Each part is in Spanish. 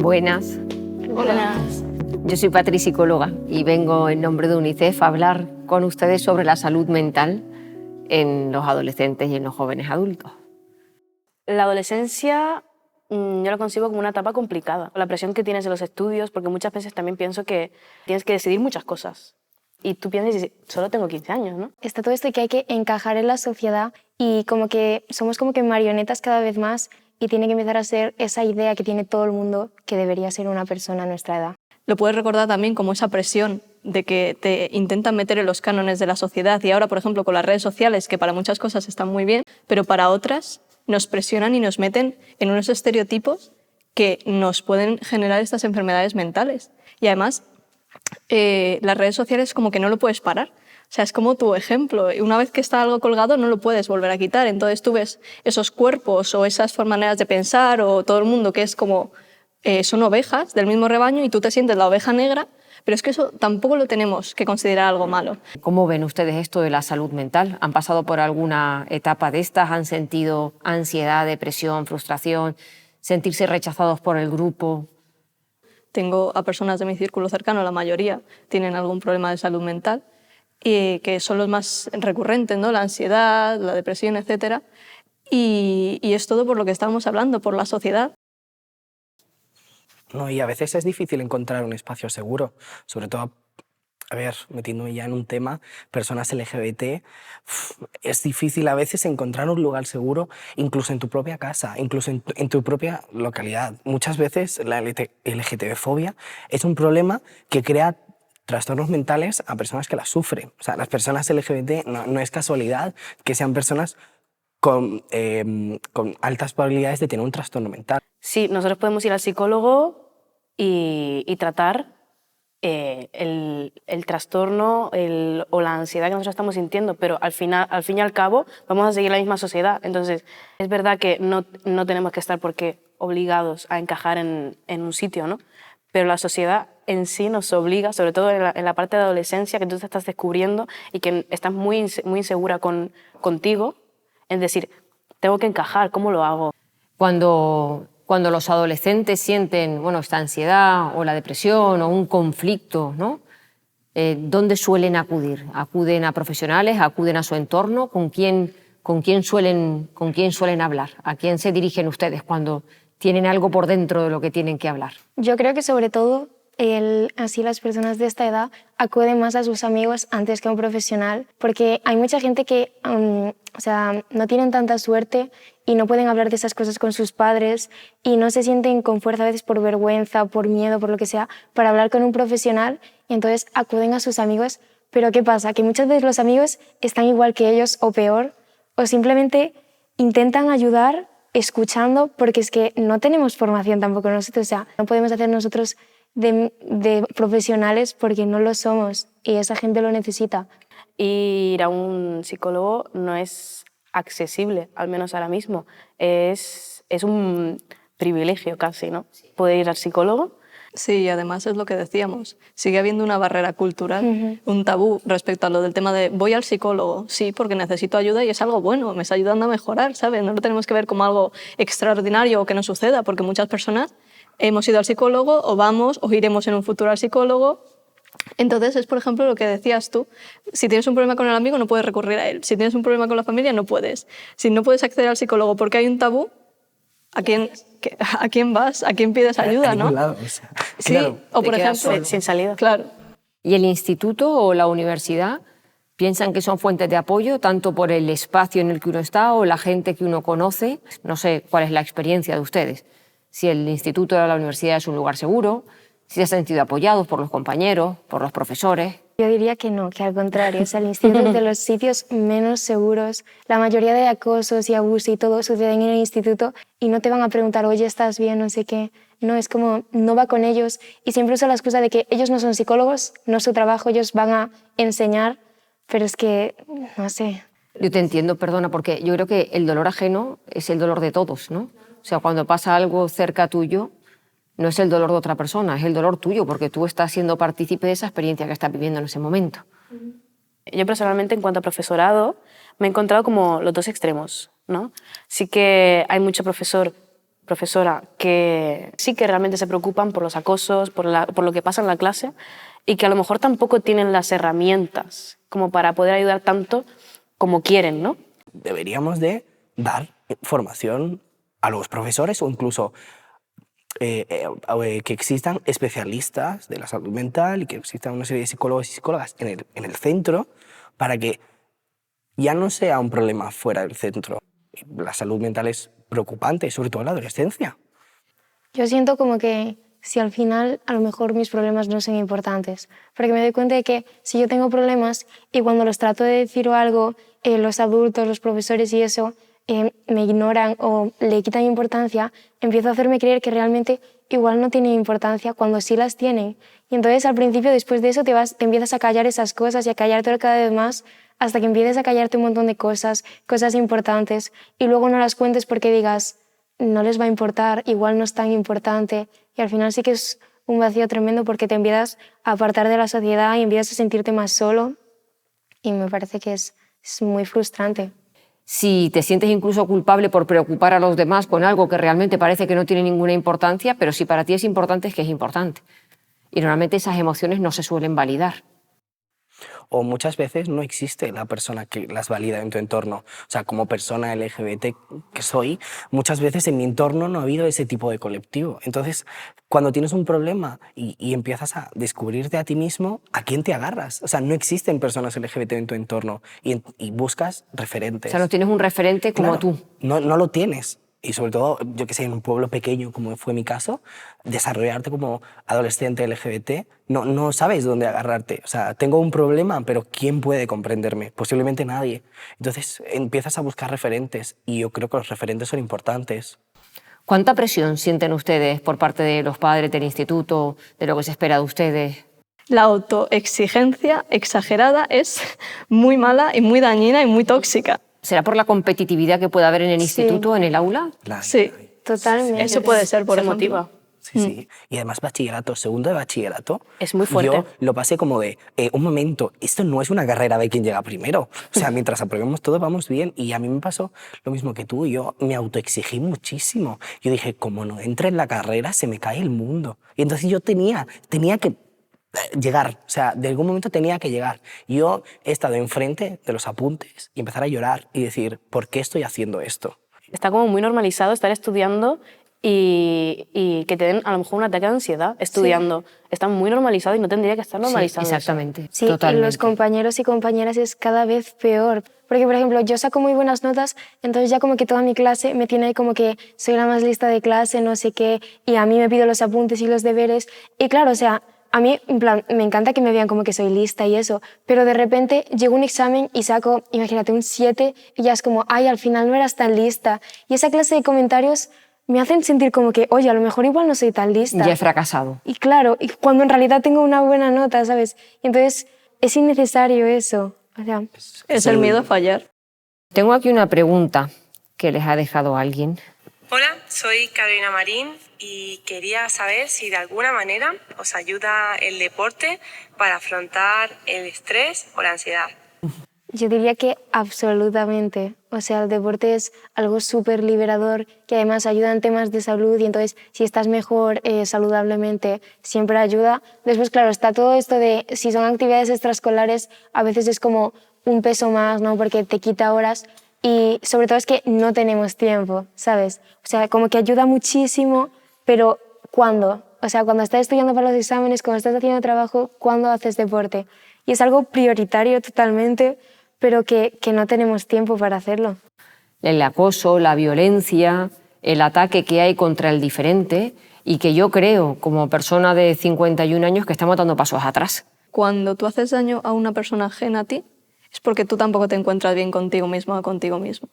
Buenas. Hola. Yo soy Patri, psicóloga, y vengo en nombre de UNICEF a hablar con ustedes sobre la salud mental en los adolescentes y en los jóvenes adultos. La adolescencia yo la concibo como una etapa complicada. La presión que tienes en los estudios, porque muchas veces también pienso que tienes que decidir muchas cosas. Y tú piensas, solo tengo 15 años, ¿no? Está todo esto que hay que encajar en la sociedad y como que somos como que marionetas cada vez más y tiene que empezar a ser esa idea que tiene todo el mundo que debería ser una persona a nuestra edad. Lo puedes recordar también como esa presión de que te intentan meter en los cánones de la sociedad y ahora, por ejemplo, con las redes sociales, que para muchas cosas están muy bien, pero para otras nos presionan y nos meten en unos estereotipos que nos pueden generar estas enfermedades mentales. Y además, las redes sociales como que no lo puedes parar. O sea, es como tu ejemplo. Una vez que está algo colgado no lo puedes volver a quitar. Entonces tú ves esos cuerpos o esas maneras de pensar o todo el mundo que es como son ovejas del mismo rebaño y tú te sientes la oveja negra, pero es que eso tampoco lo tenemos que considerar algo malo. ¿Cómo ven ustedes esto de la salud mental? ¿Han pasado por alguna etapa de estas? ¿Han sentido ansiedad, depresión, frustración, sentirse rechazados por el grupo? Tengo a personas de mi círculo cercano, la mayoría tienen algún problema de salud mental, y que son los más recurrentes, ¿no? La ansiedad, la depresión, etc. Y es todo por lo que estábamos hablando, por la sociedad. No, y a veces es difícil encontrar un espacio seguro, sobre todo, metiéndome ya en un tema, personas LGBT, es difícil a veces encontrar un lugar seguro, incluso en tu propia casa, incluso en tu propia localidad. Muchas veces la LGTB-fobia es un problema que crea trastornos mentales a personas que las sufren. O sea, las personas LGBT no es casualidad que sean personas con altas probabilidades de tener un trastorno mental. Sí, nosotros podemos ir al psicólogo y tratar el trastorno o la ansiedad que nosotros estamos sintiendo, pero al fin y al cabo vamos a seguir la misma sociedad. Entonces, es verdad que no tenemos que estar obligados a encajar en un sitio, ¿no? Pero la sociedad en sí nos obliga, sobre todo en la parte de adolescencia, que tú te estás descubriendo y que estás muy insegura contigo, es decir, tengo que encajar, ¿cómo lo hago? Cuando los adolescentes sienten esta ansiedad o la depresión o un conflicto, ¿no? ¿Dónde suelen acudir? ¿Acuden a profesionales? ¿Acuden a su entorno? ¿Con quién suelen hablar? ¿A quién se dirigen ustedes cuando tienen algo por dentro de lo que tienen que hablar? Yo creo que sobre todo así las personas de esta edad acuden más a sus amigos antes que a un profesional, porque hay mucha gente que no tienen tanta suerte y no pueden hablar de esas cosas con sus padres y no se sienten con fuerza a veces por vergüenza, por miedo, por lo que sea, para hablar con un profesional y entonces acuden a sus amigos. Pero ¿qué pasa? Que muchas veces los amigos están igual que ellos o peor, o simplemente intentan ayudar escuchando, porque es que no tenemos formación tampoco nosotros, o sea, no podemos hacer nosotros de profesionales porque no lo somos y esa gente lo necesita. Ir a un psicólogo no es accesible, al menos ahora mismo. Es un privilegio casi, ¿no? Poder ir al psicólogo. Sí, y además es lo que decíamos, sigue habiendo una barrera cultural, un tabú respecto a lo del tema de voy al psicólogo, sí, porque necesito ayuda y es algo bueno, me está ayudando a mejorar, ¿sabes? No lo tenemos que ver como algo extraordinario o que no suceda, porque muchas personas hemos ido al psicólogo o vamos o iremos en un futuro al psicólogo. Entonces es, por ejemplo, lo que decías tú, si tienes un problema con el amigo no puedes recurrir a él, si tienes un problema con la familia no puedes, si no puedes acceder al psicólogo porque hay un tabú, ¿a quién vas? ¿A quién pides ayuda? A ningún ¿no? lado, o sea, Sí, claro. o por Te quedas ejemplo, sin salida. Claro. ¿Y el instituto o la universidad piensan que son fuentes de apoyo tanto por el espacio en el que uno está o la gente que uno conoce? No sé cuál es la experiencia de ustedes. Si el instituto o la universidad es un lugar seguro, si se han sentido apoyados por los compañeros, por los profesores. Yo diría que no, que al contrario, o sea, el instituto es de los sitios menos seguros. La mayoría de acosos y abusos y todo suceden en el instituto y no te van a preguntar, oye, ¿estás bien? No sé qué. No, es como, no va con ellos y siempre usa la excusa de que ellos no son psicólogos, no es su trabajo, ellos van a enseñar, pero es que, no sé. Yo te entiendo, perdona, porque yo creo que el dolor ajeno es el dolor de todos, ¿no? O sea, cuando pasa algo cerca tuyo, no es el dolor de otra persona, es el dolor tuyo, porque tú estás siendo partícipe de esa experiencia que estás viviendo en ese momento. Yo personalmente, en cuanto a profesorado, me he encontrado como los dos extremos, ¿no? Sí que hay mucho profesor profesora, que sí que realmente se preocupan por los acosos, por lo que pasa en la clase y que a lo mejor tampoco tienen las herramientas como para poder ayudar tanto como quieren, ¿no? Deberíamos de dar formación a los profesores o incluso que existan especialistas de la salud mental y que existan una serie de psicólogos y psicólogas en el centro para que ya no sea un problema fuera del centro. La salud mental es preocupante, sobre todo en la adolescencia. Yo siento como que si al final a lo mejor mis problemas no son importantes, porque me doy cuenta de que si yo tengo problemas y cuando los trato de decir o algo, los adultos, los profesores y eso me ignoran o le quitan importancia, empiezo a hacerme creer que realmente igual no tienen importancia cuando sí las tienen. Y entonces al principio, después de eso, te empiezas a callar esas cosas y a callarte cada vez más hasta que empieces a callarte un montón de cosas importantes y luego no las cuentes porque digas, no les va a importar, igual no es tan importante. Y al final sí que es un vacío tremendo porque te empiezas a apartar de la sociedad y empiezas a sentirte más solo y me parece que es muy frustrante. Si te sientes incluso culpable por preocupar a los demás con algo que realmente parece que no tiene ninguna importancia, pero si para ti es importante, es que es importante. Y normalmente esas emociones no se suelen validar. O muchas veces no existe la persona que las valida en tu entorno. O sea, como persona LGBT que soy, muchas veces en mi entorno no ha habido ese tipo de colectivo. Entonces, cuando tienes un problema y empiezas a descubrirte a ti mismo, ¿a quién te agarras? O sea, no existen personas LGBT en tu entorno y buscas referentes. O sea, no tienes un referente como Claro, tú. no lo tienes. Y sobre todo, yo que sé, en un pueblo pequeño, como fue mi caso, desarrollarte como adolescente LGBT, no sabes dónde agarrarte. O sea, tengo un problema, pero ¿quién puede comprenderme? Posiblemente nadie. Entonces empiezas a buscar referentes y yo creo que los referentes son importantes. ¿Cuánta presión sienten ustedes por parte de los padres del instituto, de lo que se espera de ustedes? La autoexigencia exagerada es muy mala y muy dañina y muy tóxica. ¿Será por la competitividad que puede haber en el instituto, en el aula? Sí, Totalmente. eso puede ser, por Se ejemplo. motiva. Sí. Y además bachillerato, segundo de bachillerato. Es muy fuerte. Yo lo pasé como de, un momento, esto no es una carrera de quién llega primero. O sea, mientras aprobemos todo vamos bien. Y a mí me pasó lo mismo que tú. Yo me autoexigí muchísimo. Yo dije, como no entre en la carrera, se me cae el mundo. Y entonces yo tenía que llegar, o sea, de algún momento tenía que llegar. Yo he estado enfrente de los apuntes y empezar a llorar y decir, ¿por qué estoy haciendo esto? Está como muy normalizado estar estudiando y que te den a lo mejor un ataque de ansiedad estudiando. Está muy normalizado y no tendría que estar normalizado. Sí, exactamente. Sí, totalmente. y los compañeros y compañeras es cada vez peor. Porque, por ejemplo, yo saco muy buenas notas, entonces ya como que toda mi clase me tiene como que soy la más lista de clase, no sé qué, y a mí me pido los apuntes y los deberes. Y claro, o sea, a mí, en plan, me encanta que me vean como que soy lista y eso, pero de repente llego a un examen y saco, imagínate, un 7 y ya es como, ay, al final no eras tan lista. Y esa clase de comentarios me hacen sentir como que, oye, a lo mejor igual no soy tan lista. Ya he fracasado. Y claro, y cuando en realidad tengo una buena nota, ¿sabes? Y entonces es innecesario eso. O sea, Es el miedo a fallar. Tengo aquí una pregunta que les ha dejado alguien. Hola, soy Carolina Marín y quería saber si de alguna manera os ayuda el deporte para afrontar el estrés o la ansiedad. yo diría que absolutamente. O sea, el deporte es algo súper liberador que además ayuda en temas de salud y entonces si estás mejor saludablemente siempre ayuda. Después, claro, está todo esto de si son actividades extraescolares a veces es como un peso más, ¿no? Porque te quita horas y sobre todo es que no tenemos tiempo, ¿sabes? O sea, como que ayuda muchísimo, pero ¿cuándo? O sea, cuando estás estudiando para los exámenes, cuando estás haciendo trabajo, ¿cuándo haces deporte? Y es algo prioritario totalmente, pero que no tenemos tiempo para hacerlo. El acoso, la violencia, el ataque que hay contra el diferente y que yo creo, como persona de 51 años, que estamos dando pasos atrás. Cuando tú haces daño a una persona ajena a ti, es porque tú tampoco te encuentras bien contigo mismo o contigo mismo,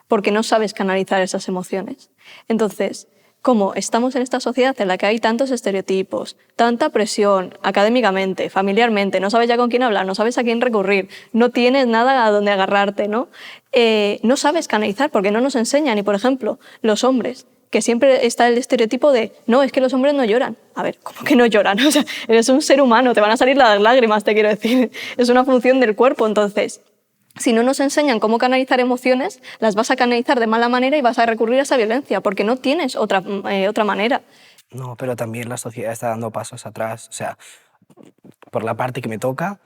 porque no sabes canalizar esas emociones. Entonces, como estamos en esta sociedad en la que hay tantos estereotipos, tanta presión académicamente, familiarmente, no sabes ya con quién hablar, no sabes a quién recurrir, no tienes nada a donde agarrarte, ¿no? No sabes canalizar porque no nos enseñan. Y, por ejemplo, los hombres, que siempre está el estereotipo de no, es que los hombres no lloran. A ver, ¿cómo que no lloran? O sea, eres un ser humano, te van a salir las lágrimas, te quiero decir. Es una función del cuerpo. Entonces, si no nos enseñan cómo canalizar emociones, las vas a canalizar de mala manera y vas a recurrir a esa violencia, porque no tienes otra manera. No, pero también la sociedad está dando pasos atrás. O sea, por la parte que me toca,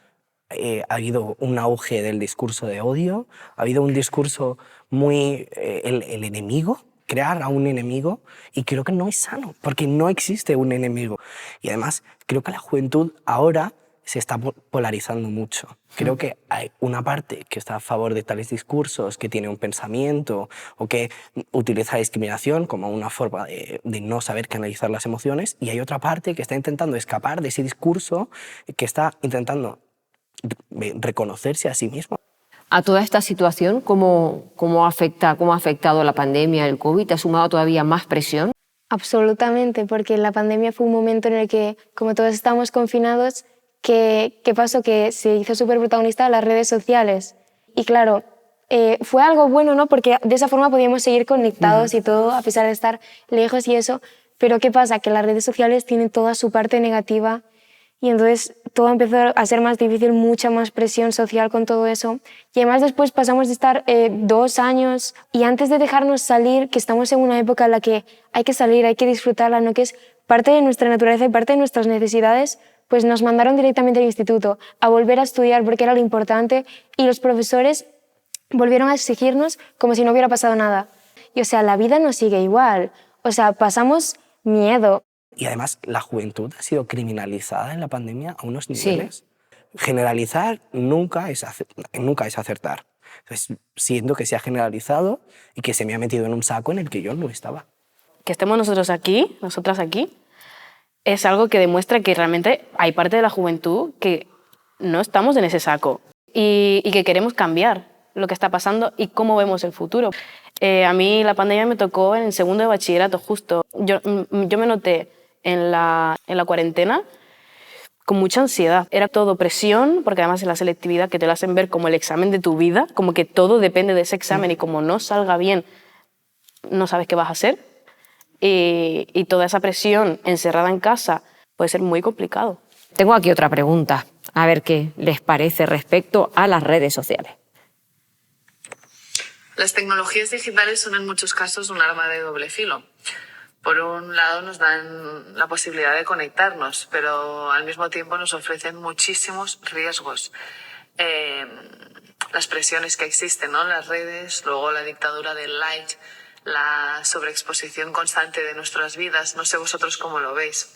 ha habido un auge del discurso de odio, ha habido un discurso muy... el enemigo, crear a un enemigo, y creo que no es sano, porque no existe un enemigo. Y además, creo que la juventud ahora se está polarizando mucho. Creo que hay una parte que está a favor de tales discursos, que tiene un pensamiento o que utiliza la discriminación como una forma de no saber canalizar las emociones, y hay otra parte que está intentando escapar de ese discurso, que está intentando reconocerse a sí mismo. A toda esta situación, ¿cómo ha afectado la pandemia, el COVID? ¿Ha sumado todavía más presión? Absolutamente, porque la pandemia fue un momento en el que, como todos estábamos confinados, ¿qué pasó? Que se hizo súper protagonista las redes sociales. Y claro, fue algo bueno, ¿no? Porque de esa forma podíamos seguir conectados y todo, a pesar de estar lejos y eso. Pero ¿qué pasa? Que las redes sociales tienen toda su parte negativa y entonces todo empezó a ser más difícil, mucha más presión social con todo eso. Y además después pasamos de estar 2 años y antes de dejarnos salir, que estamos en una época en la que hay que salir, hay que disfrutarla, ¿no? Que es parte de nuestra naturaleza y parte de nuestras necesidades, pues nos mandaron directamente al instituto a volver a estudiar porque era lo importante y los profesores volvieron a exigirnos como si no hubiera pasado nada. Y o sea, la vida no sigue igual. O sea, pasamos miedo. Y además la juventud ha sido criminalizada en la pandemia a unos niveles. Sí. Generalizar nunca es acertar. Entonces, siento que se ha generalizado y que se me ha metido en un saco en el que yo no estaba. Que estemos nosotras aquí, es algo que demuestra que realmente hay parte de la juventud que no estamos en mente saco y que queremos cambiar lo que está pasando y cómo vemos el futuro. A mí la pandemia me tocó en el 2º de bachillerato justo. Yo me noté en la cuarentena con mucha ansiedad. Era todo presión, porque además en la selectividad que te lo hacen ver como el examen de tu vida, como que todo depende de ese examen y como no salga bien, no sabes qué vas a hacer. Y toda esa presión encerrada en casa puede ser muy complicado. Tengo aquí otra pregunta, a ver qué les parece respecto a las redes sociales. Las tecnologías digitales son en muchos casos un arma de doble filo. Por un lado nos dan la posibilidad de conectarnos, pero al mismo tiempo nos ofrecen muchísimos riesgos. Las presiones que existen, ¿no?, en las redes, luego la dictadura del like, la sobreexposición constante de nuestras vidas. No sé vosotros cómo lo veis.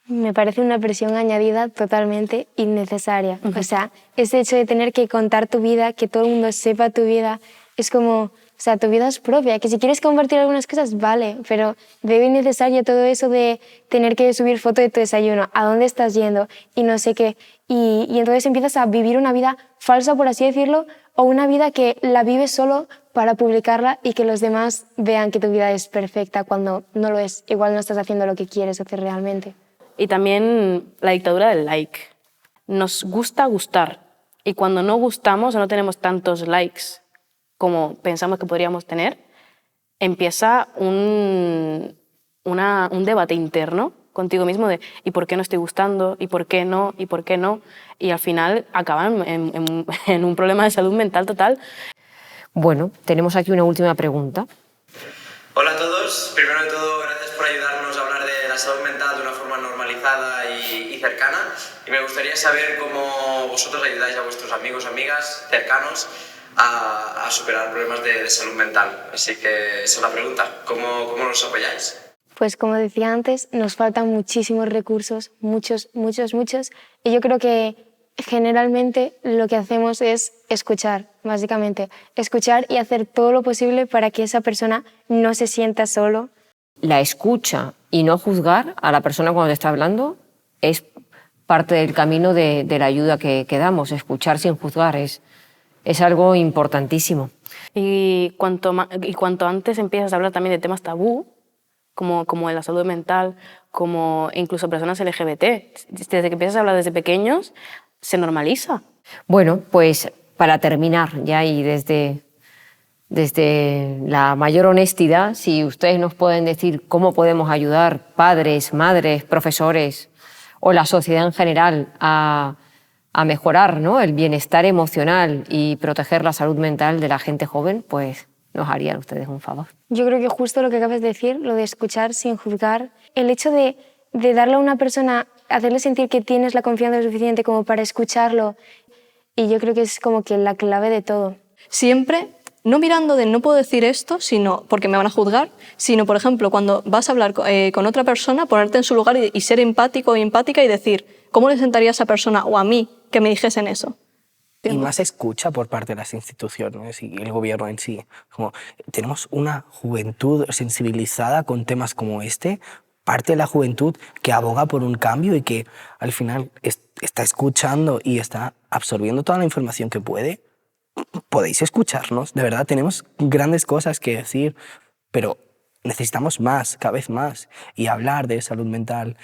Me parece una presión añadida totalmente innecesaria. O sea, ese hecho de tener que contar tu vida, que todo el mundo sepa tu vida, es como, o sea, tu vida es propia, que si quieres compartir algunas cosas, vale, pero debe innecesario todo eso de tener que subir foto de tu desayuno, a dónde estás yendo y no sé qué. Y entonces empiezas a vivir una vida falsa, por así decirlo, o una vida que la vives solo para publicarla y que los demás vean que tu vida es perfecta cuando no lo es. Igual no estás haciendo lo que quieres hacer realmente. Y también la dictadura del like. Nos gusta gustar y cuando no gustamos o no tenemos tantos likes como pensamos que podríamos tener, empieza un debate interno contigo mismo de ¿y por qué no estoy gustando? ¿Y por qué no? ¿Y por qué no? Y al final acaban en un problema de salud mental total. Bueno, tenemos aquí una última pregunta. Hola a todos. Primero de todo, gracias por ayudarnos a hablar de la salud mental de una forma normalizada y cercana. Y me gustaría saber cómo vosotros ayudáis a vuestros amigos, amigas, cercanos a superar problemas de salud mental. Así que esa es la pregunta. ¿Cómo nos apoyáis? Pues como decía antes, nos faltan muchísimos recursos, muchos. Y yo creo que generalmente lo que hacemos es escuchar, básicamente. Escuchar y hacer todo lo posible para que esa persona no se sienta solo. La escucha y no juzgar a la persona cuando te está hablando es parte del camino de la ayuda que damos. Escuchar sin juzgar es algo importantísimo. Y cuanto antes empiezas a hablar también de temas tabú, como de la salud mental, como incluso personas LGBT, desde que empiezas a hablar desde pequeños, se normaliza. Bueno, pues para terminar ya y desde la mayor honestidad, si ustedes nos pueden decir cómo podemos ayudar padres, madres, profesores o la sociedad en general a a mejorar, ¿no?, el bienestar emocional y proteger la salud mental de la gente joven, pues nos harían ustedes un favor. Yo creo que justo lo que acabas de decir, lo de escuchar sin juzgar, el hecho de darle a una persona, hacerle sentir que tienes la confianza suficiente como para escucharlo, y yo creo que es como que la clave de todo. Siempre, no mirando de no puedo decir esto, sino porque me van a juzgar, sino, por ejemplo, cuando vas a hablar con otra persona, ponerte en su lugar y ser empático o empática y decir, ¿cómo le sentaría a esa persona o a mí que me dijesen eso? Y más escucha por parte de las instituciones y el gobierno en sí. Como, tenemos una juventud sensibilizada con temas como este, parte de la juventud que aboga por un cambio y que al final está escuchando y está absorbiendo toda la información que puede. Podéis escucharnos, de verdad tenemos grandes cosas que decir, pero necesitamos más, cada vez más, y hablar de salud mental.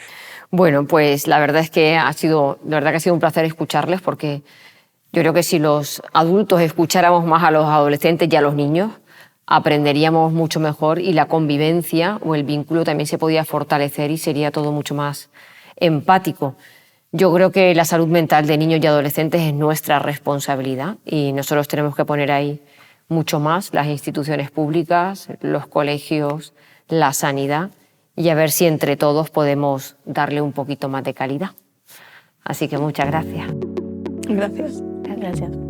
Bueno, pues la verdad es que ha sido un placer escucharles, porque yo creo que si los adultos escucháramos más a los adolescentes y a los niños, aprenderíamos mucho mejor y la convivencia o el vínculo también se podría fortalecer y sería todo mucho más empático. Yo creo que la salud mental de niños y adolescentes es nuestra responsabilidad y nosotros tenemos que poner ahí mucho más, las instituciones públicas, los colegios, la sanidad, y a ver si entre todos podemos darle un poquito más de calidad. Así que muchas gracias. Gracias. Gracias.